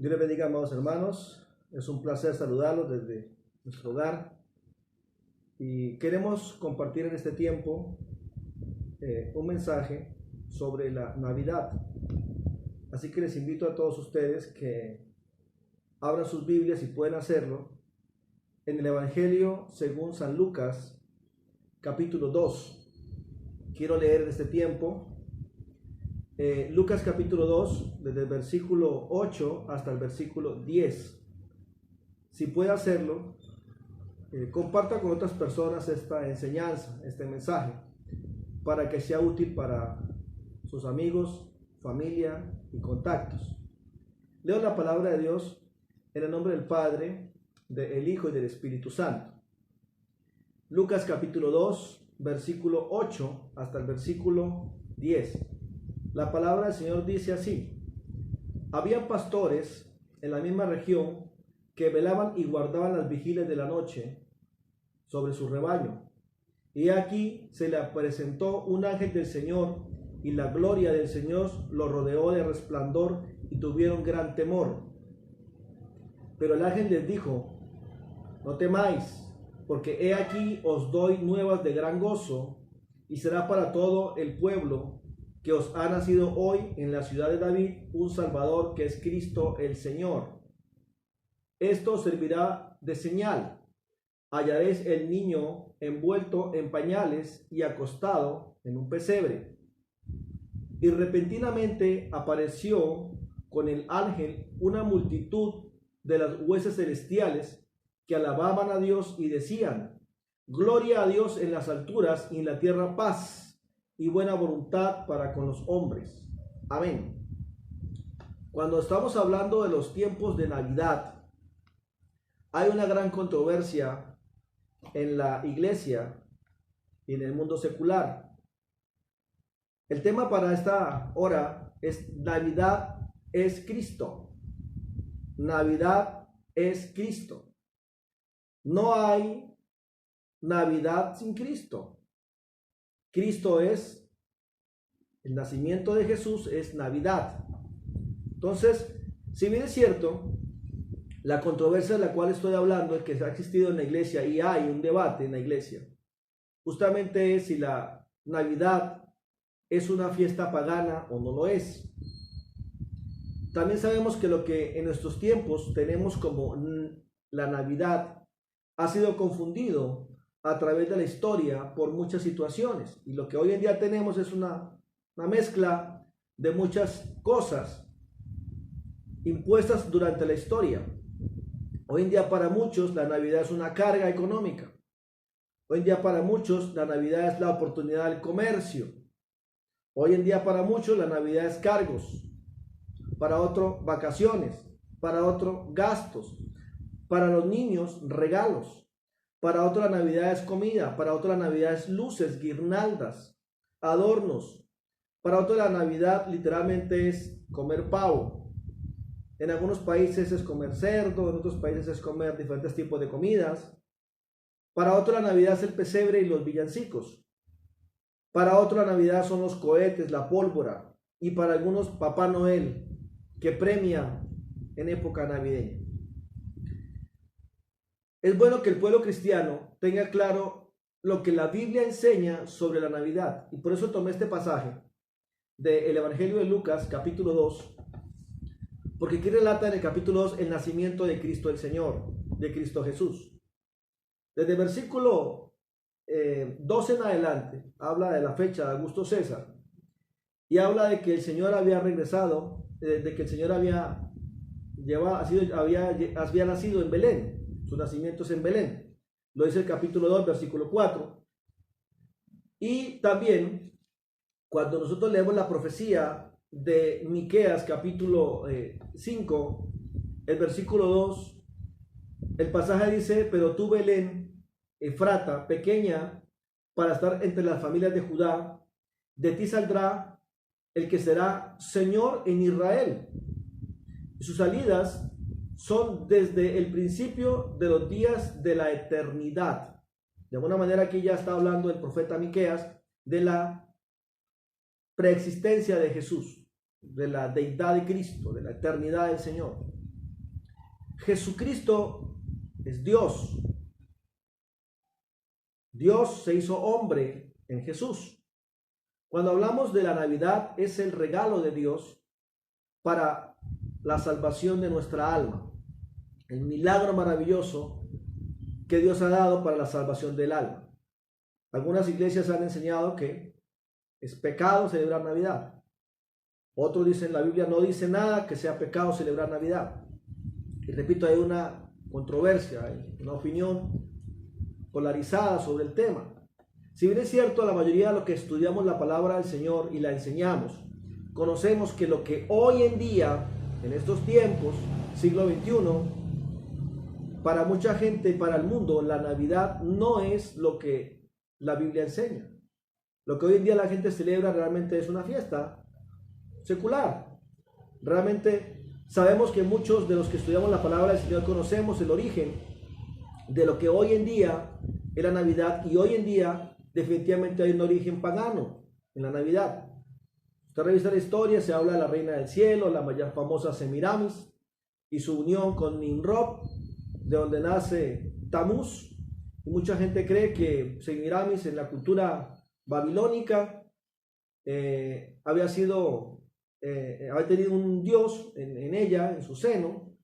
Dios les bendiga, amados hermanos. Es un placer saludarlos desde nuestro hogar y queremos compartir en este tiempo un mensaje sobre la Navidad. Así que les invito a todos ustedes que abran sus Biblias y pueden hacerlo en el Evangelio según San Lucas, capítulo 2. Quiero leer en este tiempo Lucas capítulo 2, desde el versículo 8 hasta el versículo 10. Si puede hacerlo, comparta con otras personas esta enseñanza, este mensaje, para que sea útil para sus amigos, familia y contactos. Leo la palabra de Dios en el nombre del Padre, del Hijo y del Espíritu Santo. Lucas capítulo 2, versículo 8 hasta el versículo 10. La palabra del Señor dice así: había pastores en la misma región que velaban y guardaban las vigilias de la noche sobre su rebaño. Y aquí se le presentó un ángel del Señor, y la gloria del Señor lo rodeó de resplandor, y tuvieron gran temor. Pero el ángel les dijo: no temáis, porque he aquí os doy nuevas de gran gozo, y será para todo el pueblo, que os ha nacido hoy en la ciudad de David un Salvador, que es Cristo el Señor. Esto os servirá de señal: hallaréis el niño envuelto en pañales y acostado en un pesebre. Y repentinamente apareció con el ángel una multitud de las huestes celestiales que alababan a Dios y decían: gloria a Dios en las alturas, y en la tierra paz y buena voluntad para con los hombres. Amén. Cuando estamos hablando de los tiempos de Navidad, hay una gran controversia en la iglesia y en el mundo secular. El tema para esta hora es: Navidad es Cristo. Navidad es Cristo. No hay Navidad sin Cristo. Cristo es, el nacimiento de Jesús es Navidad. Entonces, si bien es cierto, la controversia de la cual estoy hablando es que ha existido en la iglesia y hay un debate en la iglesia, justamente es si la Navidad es una fiesta pagana o no lo es. También sabemos que lo que en nuestros tiempos tenemos como la Navidad ha sido confundido a través de la historia por muchas situaciones, y lo que hoy en día tenemos es una mezcla de muchas cosas impuestas durante la historia. Hoy en día para muchos la Navidad es una carga económica. Hoy en día para muchos la Navidad es la oportunidad del comercio. Hoy en día para muchos la Navidad es cargos, para otro vacaciones, para otro gastos, para los niños regalos. Para otro la Navidad es comida, para otro la Navidad es luces, guirnaldas, adornos. Para otro la Navidad literalmente es comer pavo. En algunos países es comer cerdo, en otros países es comer diferentes tipos de comidas. Para otro la Navidad es el pesebre y los villancicos. Para otro la Navidad son los cohetes, la pólvora, y para algunos Papá Noel, que premia en época navideña. Es bueno que el pueblo cristiano tenga claro lo que la Biblia enseña sobre la Navidad, y por eso tomé este pasaje del Evangelio de Lucas capítulo 2, porque aquí relata en el capítulo 2 el nacimiento de Cristo el Señor, de Cristo Jesús. Desde el versículo 12 en adelante habla de la fecha de Augusto César, y habla de que el Señor había regresado, de que el Señor había nacido en Belén. Su nacimiento es en Belén. Lo dice el capítulo 2, versículo 4. Y también, cuando nosotros leemos la profecía de Miqueas, capítulo 5, el versículo 2, el pasaje dice: pero tú, Belén, Efrata, pequeña para estar entre las familias de Judá, de ti saldrá el que será Señor en Israel. Y sus salidas son desde el principio de los días de la eternidad. De alguna manera aquí ya está hablando el profeta Miqueas de la preexistencia de Jesús, de la deidad de Cristo, de la eternidad del Señor. Jesucristo es Dios. Dios se hizo hombre en Jesús. Cuando hablamos de la Navidad, es el regalo de Dios para la salvación de nuestra alma. El milagro maravilloso que Dios ha dado para la salvación del alma. Algunas iglesias han enseñado que es pecado celebrar Navidad. Otros dicen, la Biblia no dice nada que sea pecado celebrar Navidad. Y repito, hay una controversia, hay una opinión polarizada sobre el tema. Si bien es cierto, la mayoría de los que estudiamos la palabra del Señor y la enseñamos, conocemos que lo que hoy en día, en estos tiempos, siglo XXI, para mucha gente, para el mundo, la Navidad no es lo que la Biblia enseña. Lo que hoy en día la gente celebra realmente es una fiesta secular. Realmente sabemos que muchos de los que estudiamos la palabra del Señor conocemos el origen de lo que hoy en día es la Navidad, y hoy en día definitivamente hay un origen pagano en la Navidad. Usted revisa la historia, se habla de la reina del cielo, la más famosa Semiramis y su unión con Nimrod, de donde nace Tamuz, y mucha gente cree que Semiramis en la cultura babilónica había tenido un dios en ella, en su seno,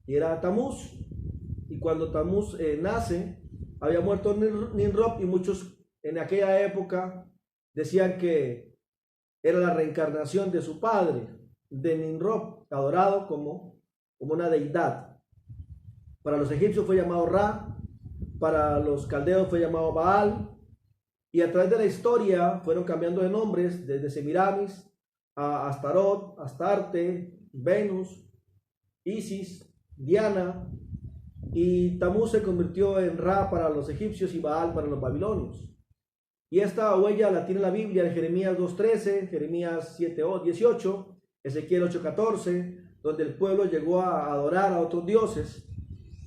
y era Tamuz, y cuando Tamuz nace, había muerto Nimrod, y muchos en aquella época decían que era la reencarnación de su padre, de Nimrod, adorado como una deidad. Para los egipcios fue llamado Ra, para los caldeos fue llamado Baal, y a través de la historia fueron cambiando de nombres desde Semiramis a Astarot, Astarte, Venus, Isis, Diana, y Tamuz se convirtió en Ra para los egipcios y Baal para los babilonios. Y esta huella la tiene la Biblia en Jeremías 2:13, Jeremías 7:18, Ezequiel 8:14, donde el pueblo llegó a adorar a otros dioses.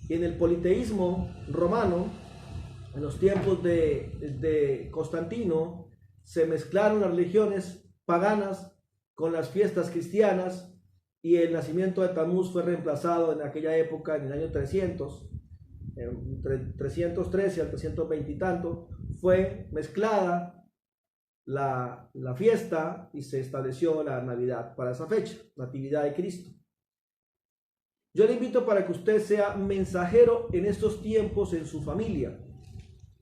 Y en el politeísmo romano, en los tiempos de Constantino, se mezclaron las religiones paganas con las fiestas cristianas, y el nacimiento de Tamuz fue reemplazado en aquella época, en el año 300, entre 313 al 320 y tanto, fue mezclada la fiesta y se estableció la Navidad para esa fecha, Natividad de Cristo. Yo le invito para que usted sea mensajero en estos tiempos en su familia.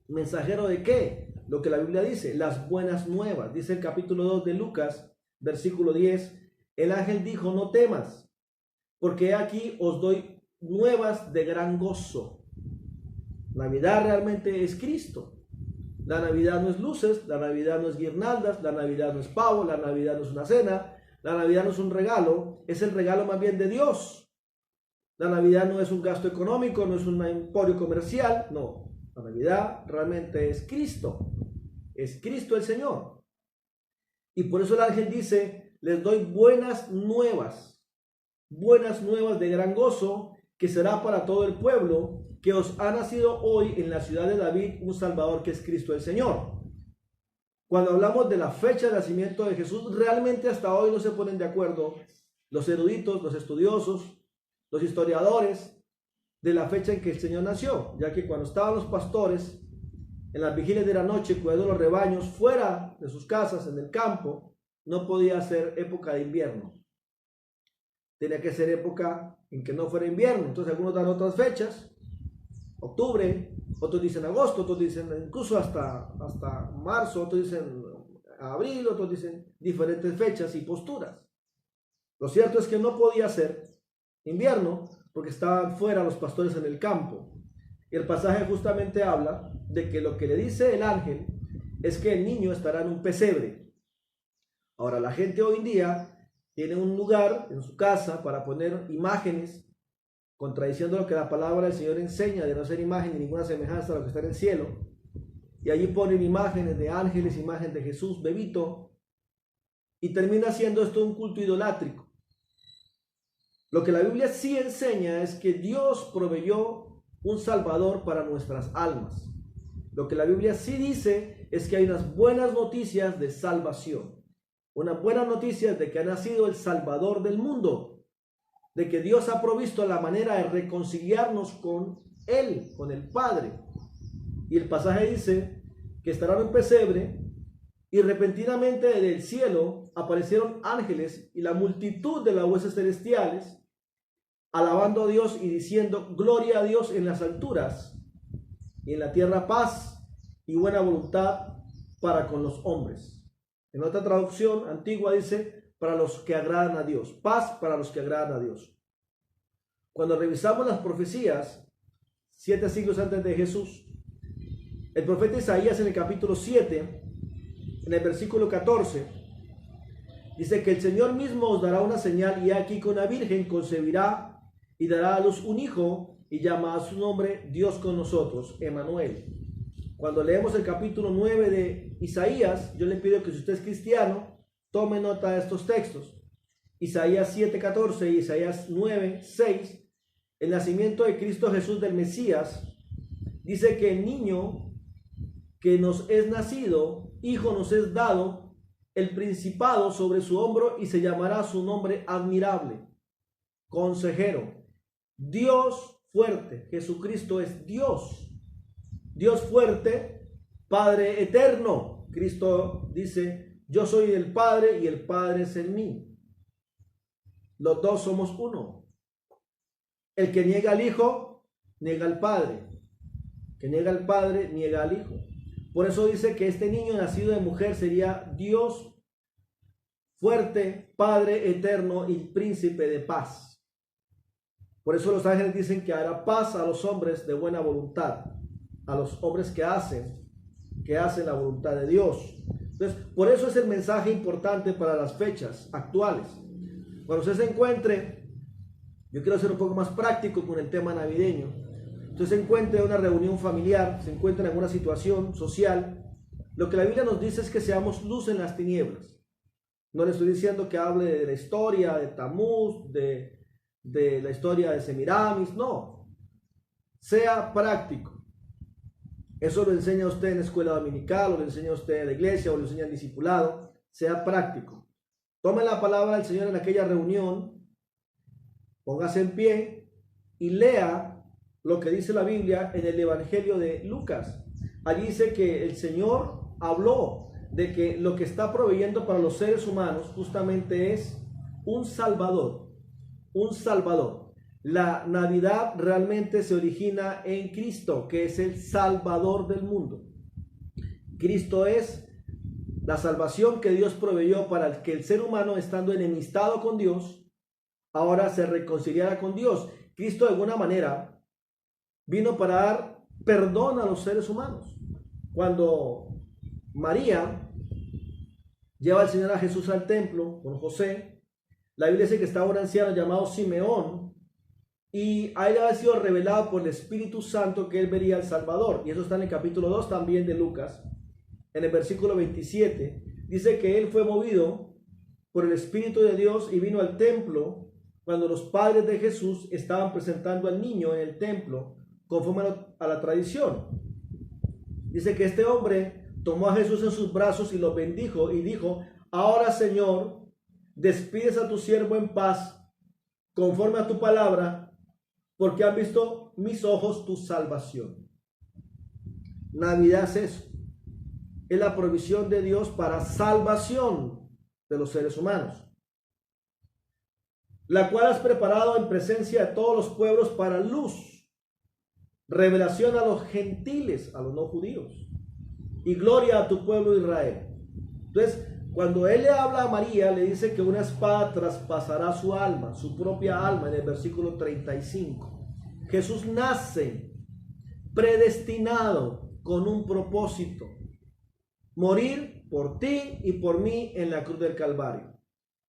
¿Mensajero de qué? Lo que la Biblia dice, las buenas nuevas. Dice el capítulo 2 de Lucas, versículo 10, el ángel dijo, no temas, porque aquí os doy nuevas de gran gozo. Navidad realmente es Cristo. La Navidad no es luces, la Navidad no es guirnaldas, la Navidad no es pavo, la Navidad no es una cena, la Navidad no es un regalo, es el regalo más bien de Dios. La Navidad no es un gasto económico, no es un emporio comercial, no. La Navidad realmente es Cristo el Señor. Y por eso el ángel dice, les doy buenas nuevas de gran gozo, que será para todo el pueblo, que os ha nacido hoy en la ciudad de David un Salvador, que es Cristo el Señor. Cuando hablamos de la fecha de nacimiento de Jesús, realmente hasta hoy no se ponen de acuerdo los eruditos, los estudiosos, los historiadores, de la fecha en que el Señor nació, ya que cuando estaban los pastores en las vigilias de la noche cuidando los rebaños fuera de sus casas, en el campo, no podía ser época de invierno. Tenía que ser época en que no fuera invierno. Entonces algunos dan otras fechas, octubre, otros dicen agosto, otros dicen incluso hasta marzo, otros dicen abril, otros dicen diferentes fechas y posturas. Lo cierto es que no podía ser invierno porque estaban fuera los pastores en el campo. Y el pasaje justamente habla de que lo que le dice el ángel es que el niño estará en un pesebre. Ahora, la gente hoy en día tiene un lugar en su casa para poner imágenes, contradiciendo lo que la palabra del Señor enseña de no ser imagen ni ninguna semejanza a lo que está en el cielo. Y allí ponen imágenes de ángeles, imagen de Jesús, bebito, y termina siendo esto un culto idolátrico. Lo que la Biblia sí enseña es que Dios proveyó un Salvador para nuestras almas. Lo que la Biblia sí dice es que hay unas buenas noticias de salvación. Una buena noticia de que ha nacido el Salvador del mundo. de que Dios ha provisto la manera de reconciliarnos con Él, con el Padre. Y el pasaje dice que estarán en un pesebre y repentinamente del cielo aparecieron ángeles y la multitud de las huestes celestiales, alabando a Dios y diciendo: gloria a Dios en las alturas y en la tierra paz y buena voluntad para con los hombres. En otra traducción antigua dice: para los que agradan a Dios, paz para los que agradan a Dios. Cuando revisamos las profecías, 7 siglos antes de Jesús, el profeta Isaías en el capítulo 7, en el versículo 14, dice que el Señor mismo os dará una señal, y aquí que una virgen concebirá y dará a luz un hijo y llamará su nombre Dios con nosotros, Emmanuel. Cuando leemos el capítulo 9 de Isaías, yo le pido que si usted es cristiano, tome nota de estos textos. Isaías 7:14 y Isaías 9:6, el nacimiento de Cristo Jesús del Mesías, dice que el niño que nos es nacido, hijo nos es dado, el principado sobre su hombro, y se llamará su nombre admirable, consejero, Dios fuerte. Jesucristo es Dios, Dios fuerte, Padre eterno. Cristo dice: yo soy el Padre y el Padre es en mí. Los dos somos uno. El que niega al Hijo, niega al Padre. El que niega al Padre, niega al Hijo. Por eso dice que este niño nacido de mujer sería Dios fuerte, Padre eterno y príncipe de paz. Por eso los ángeles dicen que hará paz a los hombres de buena voluntad, a los hombres que hacen la voluntad de Dios. Entonces, por eso es el mensaje importante para las fechas actuales. Cuando usted se encuentre, yo quiero ser un poco más práctico con el tema navideño. Usted se encuentre en una reunión familiar, se encuentra en alguna situación social, lo que la Biblia nos dice es que seamos luz en las tinieblas. No le estoy diciendo que hable de la historia de Tamuz, de la historia de Semiramis, no. Sea práctico. Eso lo enseña usted en la escuela dominical, o lo enseña usted en la iglesia, o lo enseña en discipulado. Sea práctico. Tome la palabra del Señor en aquella reunión, póngase en pie y lea lo que dice la Biblia en el Evangelio de Lucas. Allí dice que el Señor habló de que lo que está proveyendo para los seres humanos justamente es un Salvador. Un Salvador. La Navidad realmente se origina en Cristo, que es el Salvador del mundo. Cristo es la salvación que Dios proveyó para que el ser humano, estando enemistado con Dios, ahora se reconciliara con Dios. Cristo de alguna manera vino para dar perdón a los seres humanos. Cuando María lleva al Señor a Jesús al templo con José, la Biblia dice que estaba un anciano llamado Simeón, y a él había sido revelado por el Espíritu Santo que él vería al Salvador. Y eso está en el capítulo 2 también de Lucas, en el versículo 27. Dice que él fue movido por el Espíritu de Dios y vino al templo cuando los padres de Jesús estaban presentando al niño en el templo, conforme a la tradición. Dice que este hombre tomó a Jesús en sus brazos y lo bendijo y dijo: ahora, Señor, despides a tu siervo en paz, conforme a tu palabra, porque han visto mis ojos tu salvación. Navidad es eso. Es la provisión de Dios para salvación de los seres humanos, la cual has preparado en presencia de todos los pueblos para luz, revelación a los gentiles, a los no judíos, y gloria a tu pueblo Israel. Entonces, cuando él le habla a María, le dice que una espada traspasará su alma, su propia alma, en el versículo 35. Jesús nace predestinado con un propósito: morir por ti y por mí en la cruz del Calvario.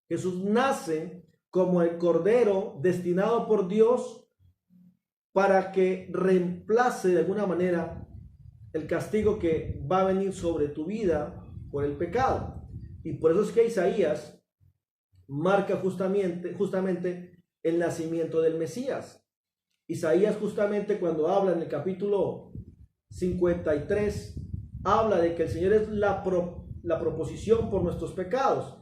Jesús nace como el Cordero destinado por Dios para que reemplace de alguna manera el castigo que va a venir sobre tu vida por el pecado. Y por eso es que Isaías marca justamente el nacimiento del Mesías. Isaías, justamente cuando habla en el capítulo 53, habla de que el Señor es la proposición por nuestros pecados.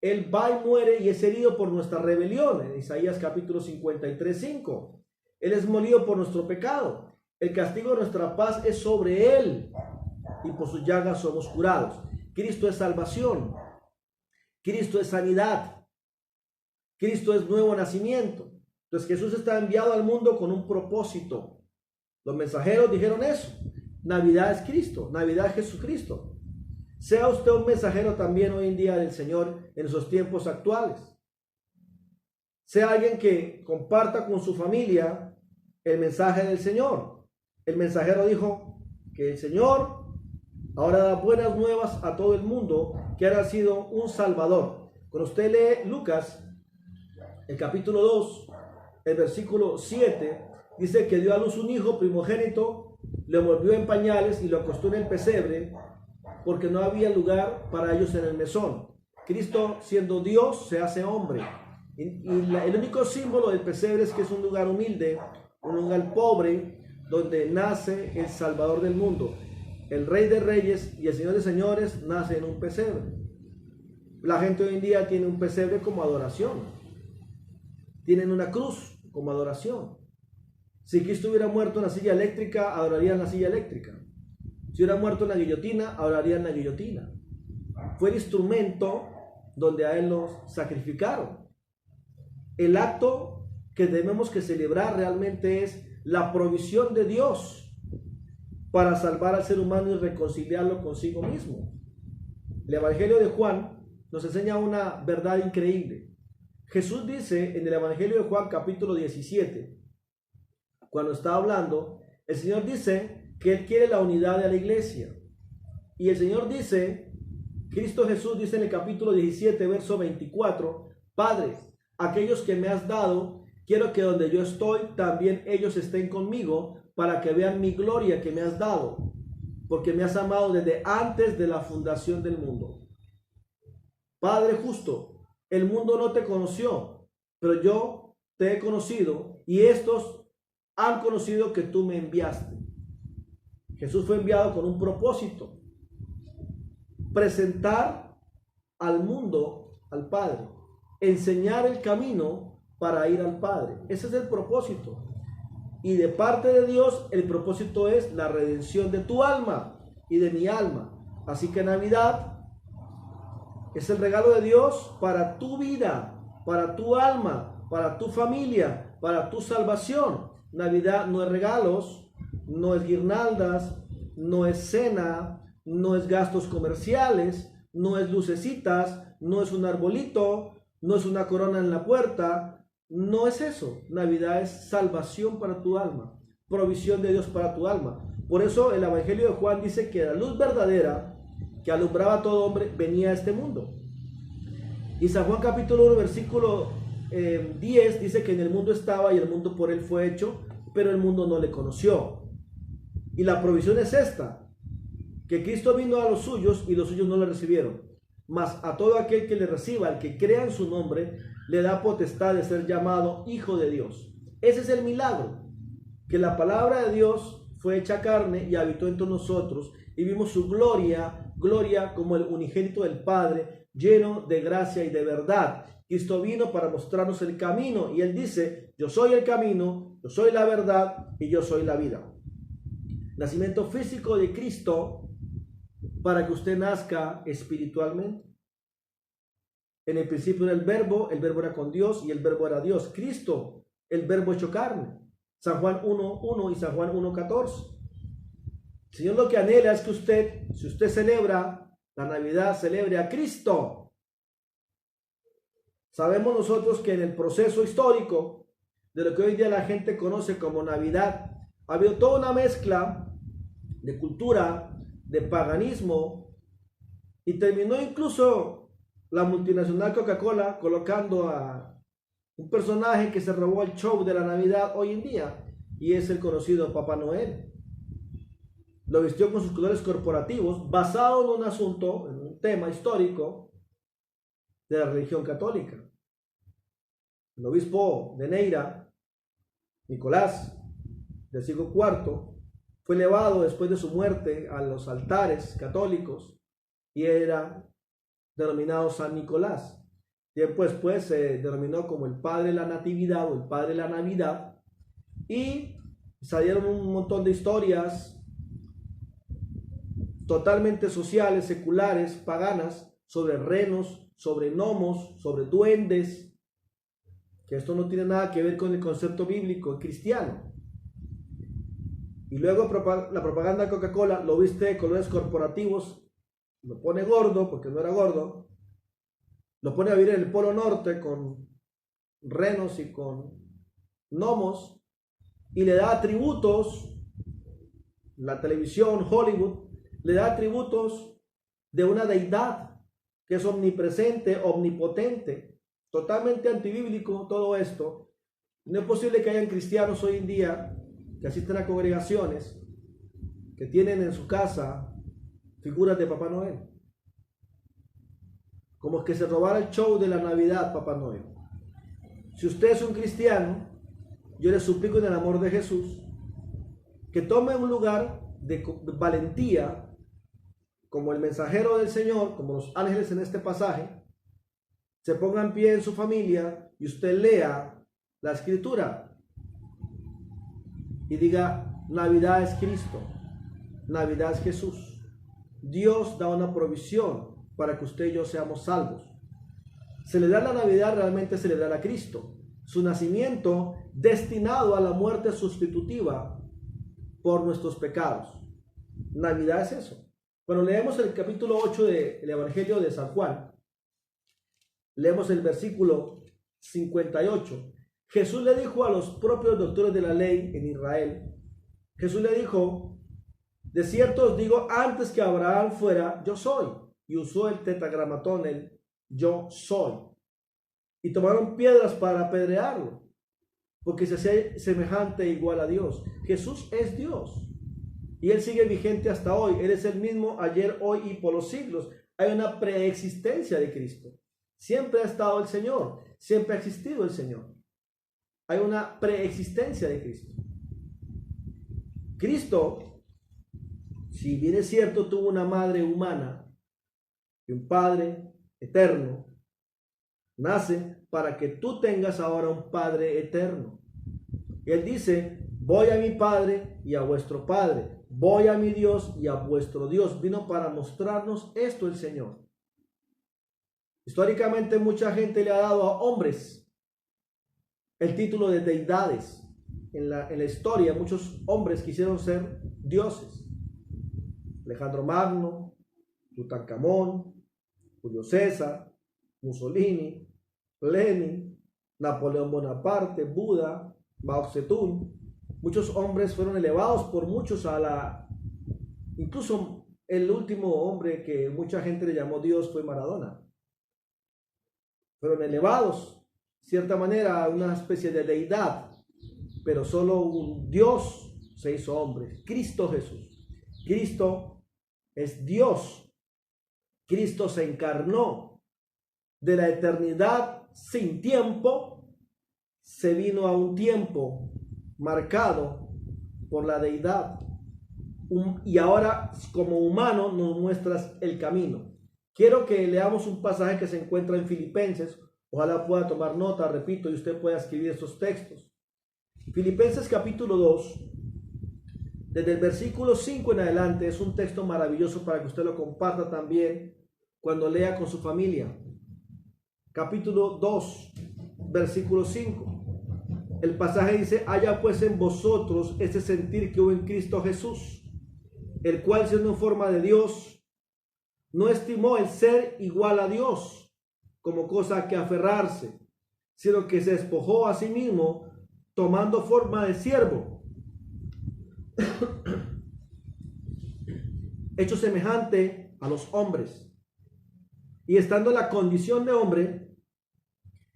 Él va y muere y es herido por nuestra rebelión, en Isaías capítulo 53:5. Él es molido por nuestro pecado. El castigo de nuestra paz es sobre Él y por sus llagas somos curados. Cristo es salvación. Cristo es sanidad. Cristo es nuevo nacimiento. Entonces Jesús está enviado al mundo con un propósito. Los mensajeros dijeron eso. Navidad es Cristo. Navidad es Jesucristo. Sea usted un mensajero también hoy en día del Señor en esos tiempos actuales. Sea alguien que comparta con su familia el mensaje del Señor. El mensajero dijo que el Señor ahora da buenas nuevas a todo el mundo, que ha nacido un Salvador. Cuando usted lee Lucas, el capítulo 2, el versículo 7, dice que dio a luz un hijo primogénito, lo envolvió en pañales y lo acostó en el pesebre, porque no había lugar para ellos en el mesón. Cristo, siendo Dios, se hace hombre. El único símbolo del pesebre es que es un lugar humilde, un lugar pobre, donde nace el Salvador del mundo. El Rey de Reyes y el Señor de Señores nace en un pesebre. La gente hoy en día tiene un pesebre como adoración. Tienen una cruz como adoración. Si Cristo hubiera muerto en la silla eléctrica, adorarían la silla eléctrica. Si hubiera muerto en la guillotina, adorarían la guillotina. Fue el instrumento donde a Él los sacrificaron. El acto que debemos que celebrar realmente es la provisión de Dios para salvar al ser humano y reconciliarlo consigo mismo. El Evangelio de Juan nos enseña una verdad increíble. Jesús dice en el Evangelio de Juan capítulo 17, cuando está hablando, el Señor dice que Él quiere la unidad de la iglesia. Y el Señor dice, Cristo Jesús dice en el capítulo 17, verso 24, Padre, aquellos que me has dado, quiero que donde yo estoy, también ellos estén conmigo, para que vean mi gloria que me has dado, porque me has amado desde antes de la fundación del mundo. Padre justo, el mundo no te conoció, pero yo te he conocido, y estos han conocido que tú me enviaste. Jesús fue enviado con un propósito: presentar al mundo al Padre, enseñar el camino para ir al Padre. Ese es el propósito. Y de parte de Dios, el propósito es la redención de tu alma y de mi alma. Así que Navidad es el regalo de Dios para tu vida, para tu alma, para tu familia, para tu salvación. Navidad no es regalos, no es guirnaldas, no es cena, no es gastos comerciales, no es lucecitas, no es un arbolito, no es una corona en la puerta. No es eso. Navidad es salvación para tu alma, provisión de Dios para tu alma. Por eso el Evangelio de Juan dice que la luz verdadera que alumbraba a todo hombre venía a este mundo. Y San Juan capítulo 1 versículo 10 dice que en el mundo estaba y el mundo por él fue hecho, pero el mundo no le conoció. Y la provisión es esta, que Cristo vino a los suyos y los suyos no le recibieron. Mas a todo aquel que le reciba, al que crea en su nombre, le da potestad de ser llamado Hijo de Dios. Ese es el milagro, que la palabra de Dios fue hecha carne y habitó entre nosotros, y vimos su gloria, gloria como el unigénito del Padre, lleno de gracia y de verdad. Cristo vino para mostrarnos el camino, y Él dice, yo soy el camino, yo soy la verdad, y yo soy la vida. Nacimiento físico de Cristo para que usted nazca espiritualmente. En el principio era el verbo era con Dios y el verbo era Dios. Cristo, el verbo hecho carne. San Juan 1:1 y San Juan 1:14. El Señor lo que anhela es que usted, si usted celebra la Navidad, celebre a Cristo. Sabemos nosotros que en el proceso histórico de lo que hoy día la gente conoce como Navidad, ha habido toda una mezcla de cultura, de paganismo, y terminó incluso la multinacional Coca-Cola colocando a un personaje que se robó el show de la Navidad hoy en día, y es el conocido Papá Noel. Lo vistió con sus colores corporativos, basado en un asunto, en un tema histórico de la religión católica. El obispo de Neira, Nicolás, del siglo IV, fue elevado después de su muerte a los altares católicos y era denominado San Nicolás. Tiempo después se denominó como el Padre de la Natividad o el Padre de la Navidad, y salieron un montón de historias totalmente sociales, seculares, paganas, sobre renos, sobre gnomos, sobre duendes, que esto no tiene nada que ver con el concepto bíblico cristiano. Y luego la propaganda de Coca-Cola lo viste de colores corporativos, lo pone gordo porque no era gordo, lo pone a vivir en el Polo Norte con renos y con gnomos, y le da atributos, la televisión, Hollywood, le da atributos de una deidad que es omnipresente, omnipotente, totalmente antibíblico todo esto. No es posible que hayan cristianos hoy en día que asisten a congregaciones que tienen en su casa figuras de Papá Noel. Como que se robara el show de la Navidad, Papá Noel. Si usted es un cristiano, yo le suplico en el amor de Jesús que tome un lugar de valentía, como el mensajero del Señor, como los ángeles en este pasaje, se ponga en pie en su familia y usted lea la escritura y diga: Navidad es Cristo, Navidad es Jesús. Dios da una provisión para que usted y yo seamos salvos. Celebrar la Navidad realmente es celebrar a Cristo, su nacimiento destinado a la muerte sustitutiva por nuestros pecados. Navidad es eso. Cuando leemos el capítulo 8 del Evangelio de San Juan, leemos el versículo 58. Jesús le dijo a los propios doctores de la ley en Israel, Jesús le dijo: de cierto os digo, antes que Abraham fuera, yo soy. Y usó el tetragramatón, el yo soy. Y tomaron piedras para apedrearlo, porque se hacía semejante e igual a Dios. Jesús es Dios. Y Él sigue vigente hasta hoy. Él es el mismo ayer, hoy y por los siglos. Hay una preexistencia de Cristo. Siempre ha estado el Señor. Siempre ha existido el Señor. Hay una preexistencia de Cristo. Cristo, si bien es cierto, tuvo una madre humana y un padre eterno, nace para que tú tengas ahora un Padre eterno. Él dice: voy a mi Padre y a vuestro Padre, voy a mi Dios y a vuestro Dios. Vino para mostrarnos esto el Señor. Históricamente mucha gente le ha dado a hombres el título de deidades. En la historia muchos hombres quisieron ser dioses. Alejandro Magno, Tutankamón, Julio César, Mussolini, Lenin, Napoleón Bonaparte, Buda, Mao Zedong. Muchos hombres fueron elevados por muchos incluso el último hombre que mucha gente le llamó Dios fue Maradona. Fueron elevados, de cierta manera, a una especie de deidad, pero solo un Dios se hizo hombre, Cristo Jesús. Cristo es Dios. Cristo se encarnó. De la eternidad sin tiempo, se vino a un tiempo marcado por la deidad. Y ahora, como humano, nos muestras el camino. Quiero que leamos un pasaje que se encuentra en Filipenses. Ojalá pueda tomar nota, repito, y usted pueda escribir estos textos. Filipenses capítulo 2, desde el versículo 5 en adelante, es un texto maravilloso para que usted lo comparta también cuando lea con su familia. Capítulo 2, versículo 5. El pasaje dice: haya pues en vosotros ese sentir que hubo en Cristo Jesús, el cual, siendo en forma de Dios, no estimó el ser igual a Dios como cosa a que aferrarse, sino que se despojó a sí mismo, tomando forma de siervo, hecho semejante a los hombres, y estando en la condición de hombre,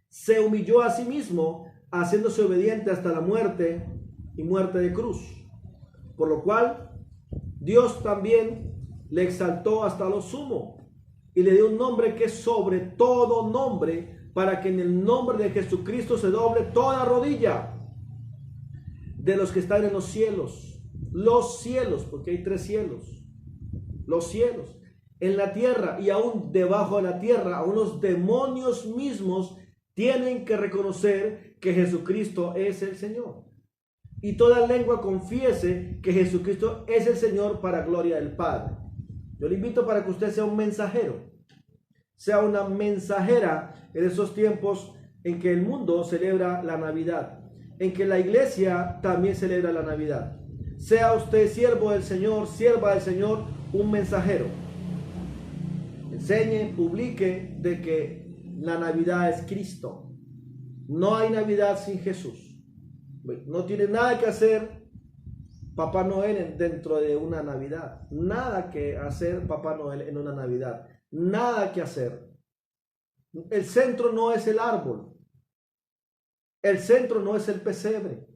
se humilló a sí mismo, haciéndose obediente hasta la muerte y muerte de cruz, por lo cual Dios también le exaltó hasta lo sumo y le dio un nombre que es sobre todo nombre, para que en el nombre de Jesucristo se doble toda rodilla de los que están en los cielos, porque hay 3 cielos, los cielos, en la tierra y aún debajo de la tierra, aún los demonios mismos tienen que reconocer que Jesucristo es el Señor. Y toda lengua confiese que Jesucristo es el Señor para gloria del Padre. Yo le invito para que usted sea un mensajero, sea una mensajera en esos tiempos en que el mundo celebra la Navidad, en que la iglesia también celebra la Navidad. Sea usted siervo del Señor, sierva del Señor, un mensajero. Enseñe, publique de que la Navidad es Cristo. No hay Navidad sin Jesús. No tiene nada que hacer Papá Noel dentro de una Navidad. Nada que hacer Papá Noel en una Navidad. Nada que hacer. El centro no es el árbol. El centro no es el pesebre.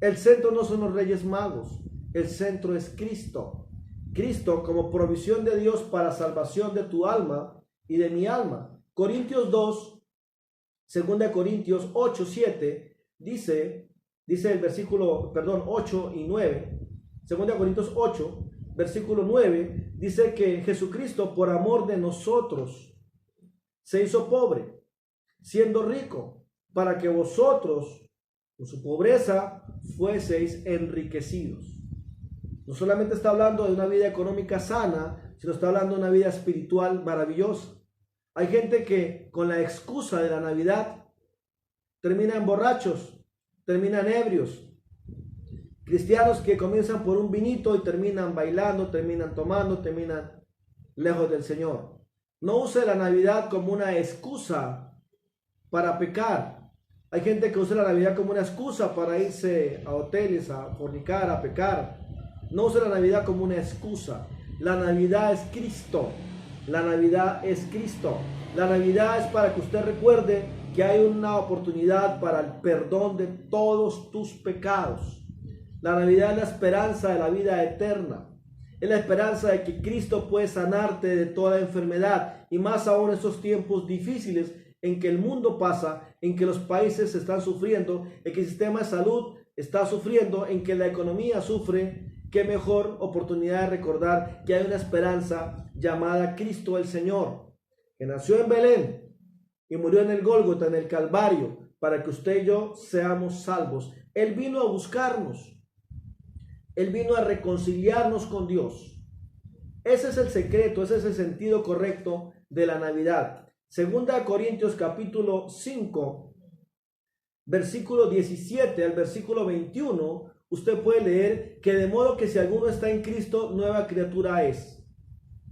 El centro no son los Reyes Magos. El centro es Cristo. Cristo como provisión de Dios para salvación de tu alma y de mi alma. Corintios 2, 2 Corintios 8, 7, dice el versículo, 8 y 9, 2 Corintios 8, versículo 9, dice que Jesucristo por amor de nosotros se hizo pobre, siendo rico, para que vosotros, con su pobreza, fueseis enriquecidos. No solamente está hablando de una vida económica sana, sino está hablando de una vida espiritual maravillosa. Hay gente que con la excusa de la Navidad terminan borrachos, terminan ebrios. Cristianos que comienzan por un vinito y terminan bailando, terminan tomando, terminan lejos del Señor. No use la Navidad como una excusa para pecar. Hay gente que usa la Navidad como una excusa para irse a hoteles, a fornicar, a pecar. No use la Navidad como una excusa. La Navidad es Cristo. La Navidad es Cristo. La Navidad es para que usted recuerde que hay una oportunidad para el perdón de todos tus pecados. La Navidad es la esperanza de la vida eterna. Es la esperanza de que Cristo puede sanarte de toda enfermedad. Y más aún en estos tiempos difíciles en que el mundo pasa, en que los países están sufriendo, en que el sistema de salud está sufriendo, en que la economía sufre. Qué mejor oportunidad de recordar que hay una esperanza llamada Cristo el Señor, que nació en Belén y murió en el Gólgota, en el Calvario, para que usted y yo seamos salvos. Él vino a buscarnos. Él vino a reconciliarnos con Dios. Ese es el secreto, ese es el sentido correcto de la Navidad. Segunda Corintios capítulo 5, versículo 17 al versículo 21, usted puede leer que de modo que si alguno está en Cristo, nueva criatura es.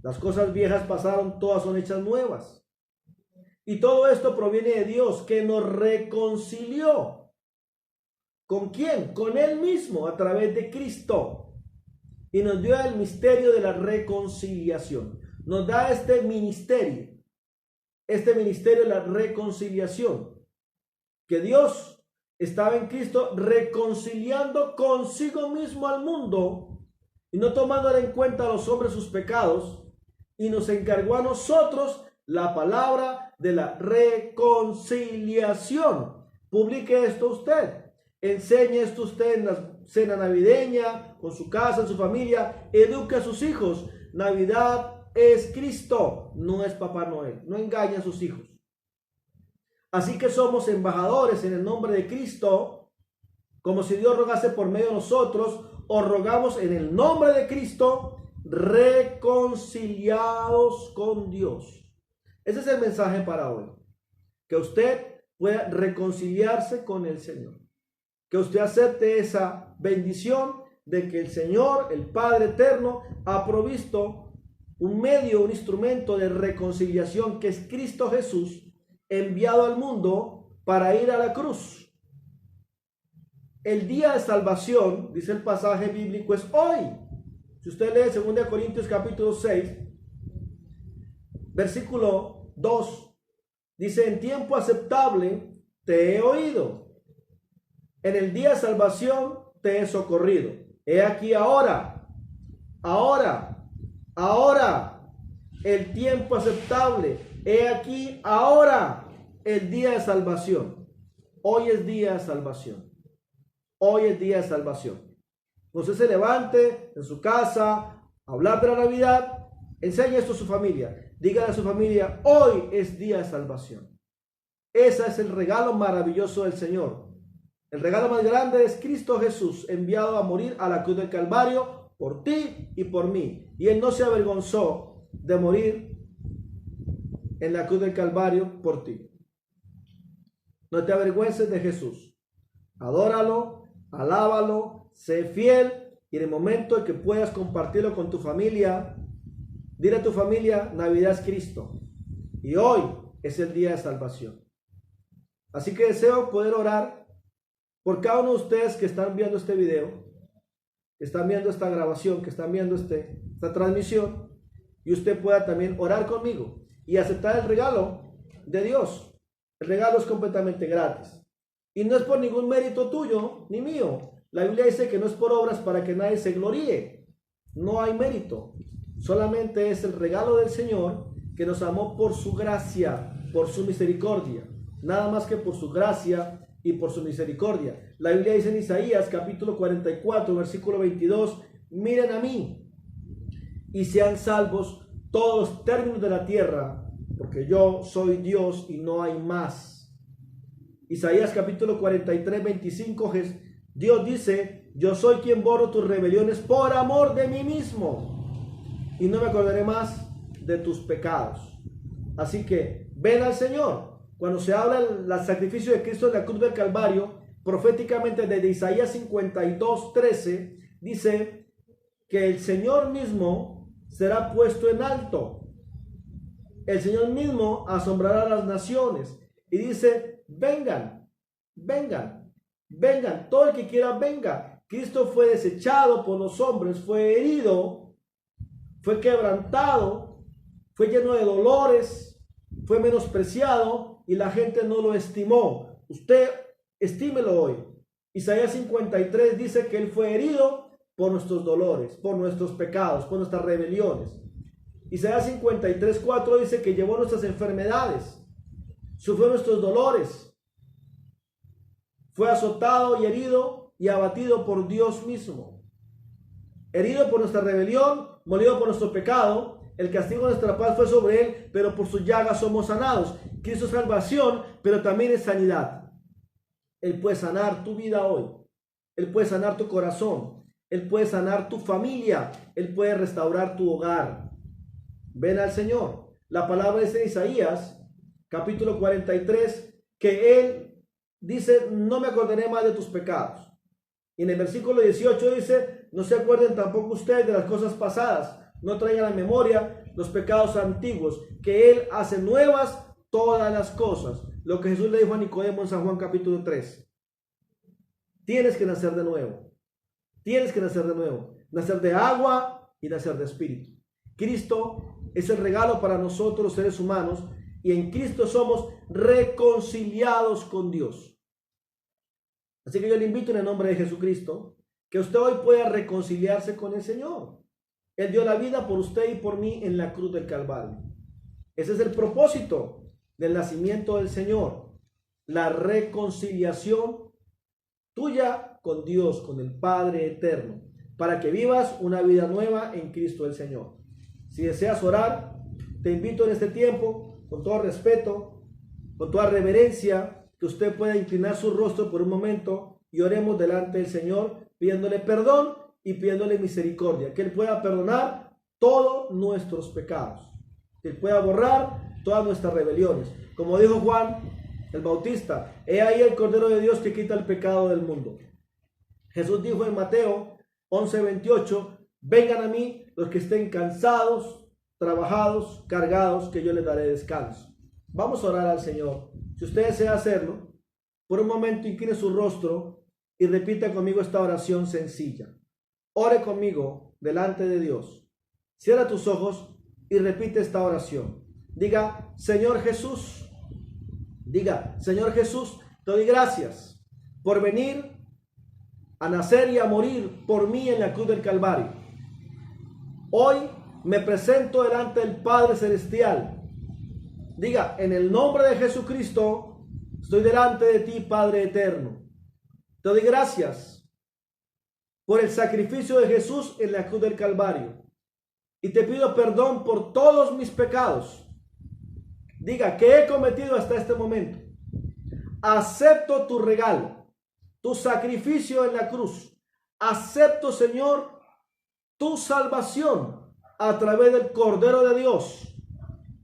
Las cosas viejas pasaron, todas son hechas nuevas. Y todo esto proviene de Dios, que nos reconcilió. ¿Con quién? Con Él mismo, a través de Cristo. Y nos dio el misterio de la reconciliación. Nos da este ministerio de la reconciliación. Que Dios estaba en Cristo reconciliando consigo mismo al mundo y no tomando en cuenta a los hombres sus pecados, y nos encargó a nosotros la palabra de la reconciliación. Publique esto usted, enseñe esto usted en la cena navideña, con su casa, en su familia, eduque a sus hijos. Navidad es Cristo, no es Papá Noel. No engañe a sus hijos. Así que somos embajadores en el nombre de Cristo, como si Dios rogase por medio de nosotros. Os rogamos en el nombre de Cristo, reconciliados con Dios. Ese es el mensaje para hoy. Que usted pueda reconciliarse con el Señor. Que usted acepte esa bendición de que el Señor, el Padre eterno, ha provisto un medio, un instrumento de reconciliación, que es Cristo Jesús, enviado al mundo para ir a la cruz. El día de salvación, dice el pasaje bíblico, es hoy. Si usted lee 2 Corintios capítulo 6, versículo 2, dice: en tiempo aceptable te he oído, en el día de salvación te he socorrido. He aquí ahora, el tiempo aceptable. He aquí ahora el día de salvación. Hoy es día de salvación. Hoy es día de salvación. Usted se levante en su casa a hablar de la Navidad, Enseñe esto a su familia. Dígale a su familia, hoy es día de salvación. Ese es el regalo maravilloso del Señor. El regalo más grande es Cristo Jesús, enviado a morir a la cruz del Calvario por ti y por mí. Y Él no se avergonzó de morir en la cruz del Calvario por ti. No te avergüences de Jesús. Adóralo, alábalo, sé fiel, y en el momento en que puedas compartirlo con tu familia, dile a tu familia, Navidad es Cristo y hoy es el día de salvación. Así que deseo poder orar por cada uno de ustedes que están viendo este video, que están viendo esta grabación, que están viendo esta transmisión, y usted pueda también orar conmigo y aceptar el regalo de Dios. El regalo es completamente gratis y no es por ningún mérito tuyo ni mío. La Biblia dice que no es por obras para que nadie se gloríe. No hay mérito. Solamente es el regalo del Señor, que nos amó por su gracia, por su misericordia. Nada más que por su gracia y por su misericordia. La Biblia dice en Isaías capítulo 44, versículo 22, miren a mí y sean salvos todos los términos de la tierra, porque yo soy Dios y no hay más. Isaías capítulo 43, 25, Dios dice, yo soy quien borro tus rebeliones por amor de mí mismo y no me acordaré más de tus pecados. Así que ven al Señor. Cuando se habla del sacrificio de Cristo en la cruz del Calvario, proféticamente desde Isaías 52, 13, dice que el Señor mismo será puesto en alto. El Señor mismo asombrará a las naciones. Y dice, vengan, vengan, vengan, todo el que quiera venga. Cristo fue desechado por los hombres, fue herido, fue quebrantado, fue lleno de dolores, fue menospreciado y la gente no lo estimó. Usted estímelo hoy. Isaías 53 dice que Él fue herido por nuestros dolores, por nuestros pecados, por nuestras rebeliones. Isaías 53, 4 dice que llevó nuestras enfermedades, sufrió nuestros dolores, fue azotado y herido y abatido por Dios mismo. Herido por nuestra rebelión, molido por nuestro pecado, el castigo de nuestra paz fue sobre Él, pero por sus llagas somos sanados. Cristo es salvación, pero también es sanidad. Él puede sanar tu vida hoy. Él puede sanar tu corazón. Él puede sanar tu familia. Él puede restaurar tu hogar. Ven al Señor. La palabra dice en Isaías, capítulo 43, que Él dice, no me acordaré más de tus pecados. Y en el versículo 18 dice, no se acuerden tampoco ustedes de las cosas pasadas, no traigan a la memoria los pecados antiguos, que Él hace nuevas todas las cosas. Lo que Jesús le dijo a Nicodemo en San Juan capítulo 3. Tienes que nacer de nuevo. Tienes que nacer de nuevo. Nacer de agua y nacer de espíritu. Cristo es el regalo para nosotros los seres humanos y en Cristo somos reconciliados con Dios. Así que yo le invito en el nombre de Jesucristo que usted hoy pueda reconciliarse con el Señor. Él dio la vida por usted y por mí en la cruz del Calvario. Ese es el propósito del nacimiento del Señor. La reconciliación tuya con Dios, con el Padre eterno, para que vivas una vida nueva en Cristo el Señor. Si deseas orar, te invito en este tiempo, con todo respeto, con toda reverencia, que usted pueda inclinar su rostro por un momento y oremos delante del Señor, pidiéndole perdón y pidiéndole misericordia, que Él pueda perdonar todos nuestros pecados, que Él pueda borrar todas nuestras rebeliones. Como dijo Juan el Bautista, he ahí el Cordero de Dios que quita el pecado del mundo. Jesús dijo en Mateo 11:28, vengan a mí los que estén cansados, trabajados, cargados, que yo les daré descanso. Vamos a orar al Señor. Si usted desea hacerlo, por un momento incline su rostro y repita conmigo esta oración sencilla. Ore conmigo delante de Dios. Cierra tus ojos y repite esta oración. Diga, Señor Jesús, te doy gracias por venir a nacer y a morir por mí en la cruz del Calvario. Hoy me presento delante del Padre Celestial. Diga, en el nombre de Jesucristo, estoy delante de ti, Padre eterno. Te doy gracias por el sacrificio de Jesús en la cruz del Calvario. y te pido perdón por todos mis pecados. Diga, ¿qué he cometido hasta este momento? Acepto tu regalo, tu sacrificio en la cruz. Acepto, Señor, tu salvación a través del Cordero de Dios.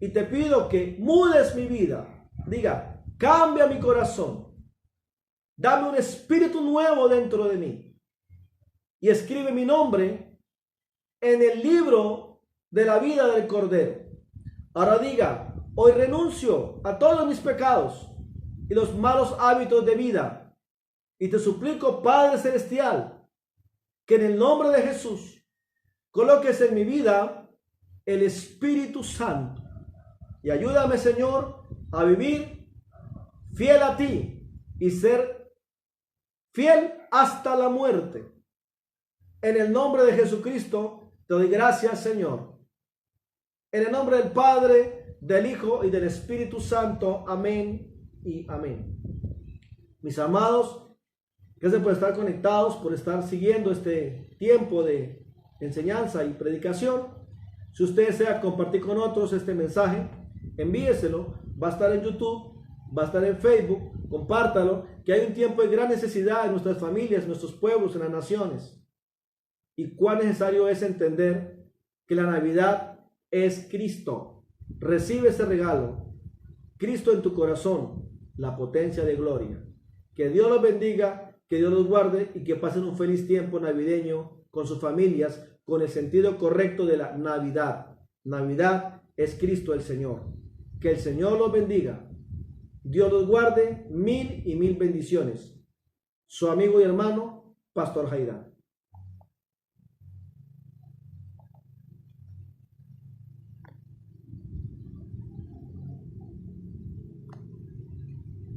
Y te pido que mudes mi vida. Diga, cambia mi corazón. Dame un espíritu nuevo dentro de mí. Y escribe mi nombre en el libro de la vida del Cordero. Ahora diga, hoy renuncio a todos mis pecados y los malos hábitos de vida. Y te suplico, Padre Celestial, que en el nombre de Jesús coloques en mi vida el Espíritu Santo. Y ayúdame, Señor, a vivir fiel a ti y ser fiel hasta la muerte. En el nombre de Jesucristo te doy gracias, Señor. En el nombre del Padre, del Hijo y del Espíritu Santo. Amén y amén. Mis amados, gracias por estar conectados, por estar siguiendo este tiempo de enseñanza y predicación. Si usted desea compartir con otros este mensaje, envíeselo. Va a estar en YouTube, va a estar en Facebook. Compártalo, que hay un tiempo de gran necesidad en nuestras familias, en nuestros pueblos, en las naciones. Y cuán necesario es entender que la Navidad es Cristo. Recibe ese regalo. Cristo en tu corazón, la potencia de gloria. Que Dios los bendiga, que Dios los guarde y que pasen un feliz tiempo navideño con sus familias, con el sentido correcto de la Navidad. Navidad es Cristo el Señor. Que el Señor los bendiga. Dios los guarde, mil y mil bendiciones. Su amigo y hermano, Pastor Jairán.